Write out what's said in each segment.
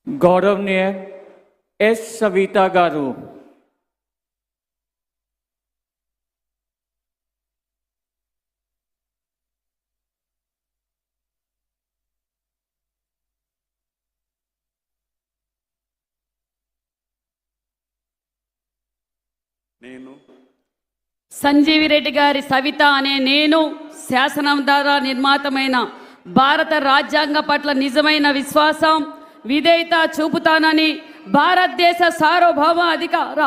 गौरवनीय S Savita गारू సంజీవి రెడ్డి గారి సవిత అనే నేను శాసనం ద్వారా నిర్మాతమైన భారత రాజ్యాంగ పట్ల నిజమైన విశ్వాసం విధేయత చూపుతానని భారతదేశ సార్వభౌమ అధికార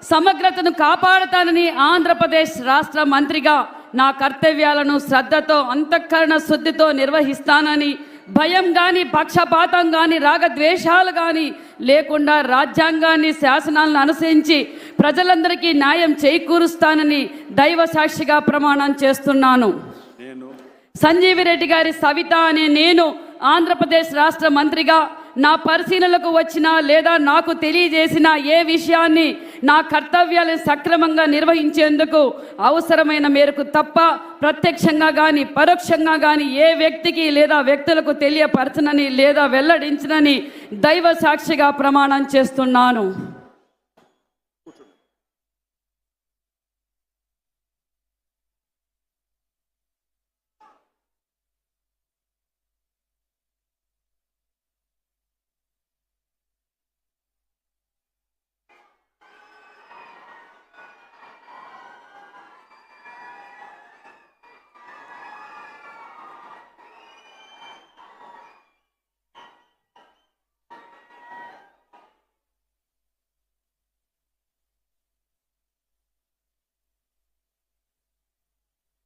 సమగ్రతను కాపాడుతానని ఆంధ్రప్రదేశ్ రాష్ట్ర మంత్రిగా నా కర్తవ్యాలను శ్రద్ధతో అంతఃకరణ శుద్ధితో నిర్వహిస్తానని భయం కానీ పక్షపాతం కానీ రాగద్వేషాలు కానీ లేకుండా రాజ్యాంగాన్ని శాసనాలను అనుసరించి ప్రజలందరికీ న్యాయం చేకూరుస్తానని దైవ సాక్షిగా ప్రమాణం చేస్తున్నాను. సంజీవి రెడ్డి గారి సవిత అనే నేను ఆంధ్రప్రదేశ్ రాష్ట్ర మంత్రిగా నా పరిశీలనలకు వచ్చిన లేదా నాకు తెలియజేసిన ఏ విషయాన్ని నా కర్తవ్యాలను సక్రమంగా నిర్వహించేందుకు అవసరమైన మేరకు తప్ప ప్రత్యక్షంగా కానీ పరోక్షంగా కానీ ఏ వ్యక్తికి లేదా వ్యక్తులకు తెలియపరచనని లేదా వెల్లడించనని దైవ సాక్షిగా ప్రమాణం చేస్తున్నాను.